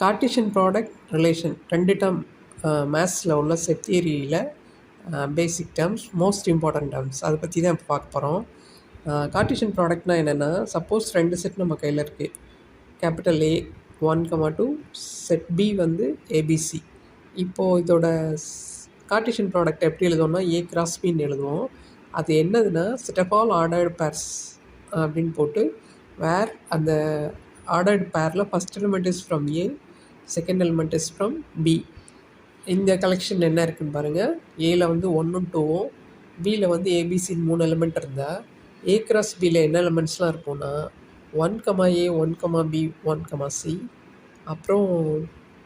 Cartesian product relation 2 term மேத்ஸில் உள்ள set தியரியில் பேசிக் terms, most important terms அதை பற்றி தான் இப்போ பார்க்க போகிறோம். கார்ட்டீசியன் ப்ராடக்ட்னால் என்னென்னா, சப்போஸ் 2 செட் நம்ம கையில் இருக்குது. கேபிட்டல் A 1,2, செட் B வந்து ABC. இப்போது இதோட கார்ட்டீசியன் ப்ராடக்ட் எப்படி எழுதுவோம்னா A கிராஸ் Bன்னு எழுதுவோம். அது என்னதுன்னா set of all ordered pairs அப்படின்னு போட்டு வேர் அந்த ஆர்டர்டு பேரில் first element is from A, second element is from B. இந்த கலெக்ஷன் என்ன இருக்குதுன்னு பாருங்கள். ஏல வந்து 1ம் 2ம், பியில் வந்து ஏபிசின்னு 3 எலிமெண்ட் இருந்தால் A கிராஸ் பியில் என்ன எலிமெண்ட்ஸ்லாம் இருக்கும்னா 1,A 1,B 1,C, அப்புறம்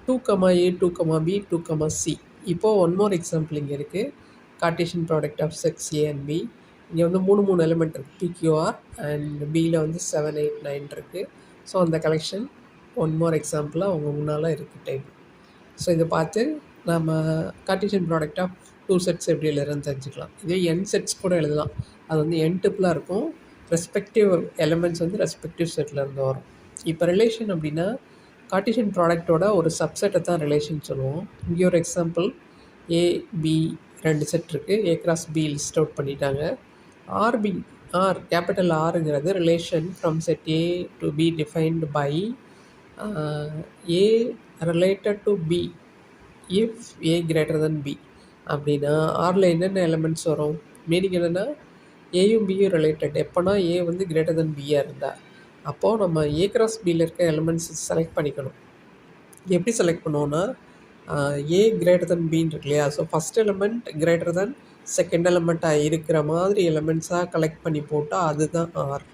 2,A 2,B 2,C. இப்போது ஒன் மோர் எக்ஸாம்பிள் இங்கே இருக்குது. Cartesian product of sets A and B. இங்கே வந்து 3 எலிமெண்ட் இருக்குது, PQR, அண்ட் பியில் வந்து 7, 8, 9 இருக்குது. ஸோ அந்த கலெக்ஷன் ஒன் மோர் எக்ஸாம்பிளாக அவங்க முன்னால் இருக்குது டேபிள். ஸோ இதை பார்த்து நம்ம கார்ட்டீசியன் ப்ராடக்ட் ஆஃப் 2 செட்ஸ் எப்படி எழுதுறதுன்னு தெரிஞ்சுக்கலாம். இதே n செட்ஸ் கூட எழுதலாம். அது வந்து n டிப்பிளாக இருக்கும். ரெஸ்பெக்டிவ் எலிமெண்ட்ஸ் வந்து ரெஸ்பெக்டிவ் செட்டில் இருந்து வரும். இப்போ ரிலேஷன் அப்படின்னா கார்ட்டீசியன் ப்ராடக்டோட ஒரு சப்செட்டை தான் ரிலேஷன் சொல்லுவோம். இங்கே ஒரு எக்ஸாம்பிள் AB 2 செட் இருக்குது. A cross B list out பண்ணிட்டாங்க. ஆர் கேபிட்டல் ஆருங்கிறது relation from set A to B defined by A related to B if A greater than B. அப்படின்னா ஆரில் என்னென்ன எலிமெண்ட்ஸ் வரும்? மீனிங் என்னென்னா ஏயும் பியும் ரிலேட்டட் எப்போனா A வந்து கிரேட்டர் தென் பியாக இருந்தால். அப்போது நம்ம A கிராஸ் பியில் இருக்க எலிமெண்ட்ஸ் செலக்ட் பண்ணிக்கணும். எப்படி செலக்ட் பண்ணுவோன்னா A கிரேட்டர் தென் பின்னு இருக்கு இல்லையா? So first element greater than second எலிமெண்ட்டாக இருக்கிற மாதிரி எலிமெண்ட்ஸாக கலெக்ட் பண்ணி போட்டால் அதுதான் ஆர்.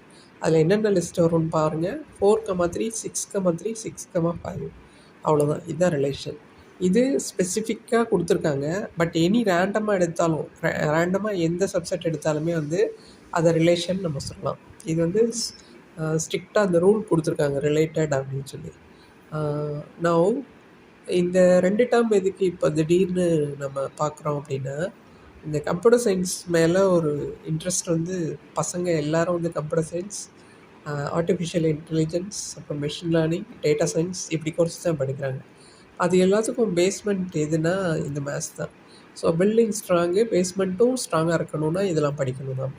அதில் என்னென்ன லிஸ்ட் வரும்னு பாருங்கள். 4,3, 6,3, 6,5. அவ்வளோதான். இதுதான் ரிலேஷன். இது ஸ்பெசிஃபிக்காக கொடுத்துருக்காங்க. பட் எனி ரேண்டமாக எடுத்தாலும், ரேண்டமாக எந்த சப்செட் எடுத்தாலுமே வந்து அதை ரிலேஷன் நம்ம சொல்லலாம். இது வந்து ஸ்ட்ரிக்டாக அந்த ரூல் கொடுத்துருக்காங்க ரிலேட்டட் அப்படின்னு சொல்லி. நவ் இந்த 2 டேர்ம் எதுக்கு இப்போ திடீர்னு நம்ம பார்க்குறோம் அப்படின்னா, இந்த கம்ப்யூட்டர் சயின்ஸ் மேலே ஒரு இன்ட்ரெஸ்ட் வந்து பசங்க எல்லோரும் வந்து கம்ப்யூட்டர் சயின்ஸ், ஆர்டிஃபிஷியல் இன்டெலிஜென்ஸ், அப்புறம் மெஷின் லேர்னிங், டேட்டா சயின்ஸ் இப்படி கோர்ஸ் தான் படிக்கிறாங்க. அது எல்லாத்துக்கும் பேஸ்மெண்ட் எதுனா இந்த மேத்ஸ் தான். ஸோ பில்டிங் ஸ்ட்ராங்கு, பேஸ்மெண்ட்டும் ஸ்ட்ராங்காக இருக்கணும்னா இதெல்லாம் படிக்கணும் தான்.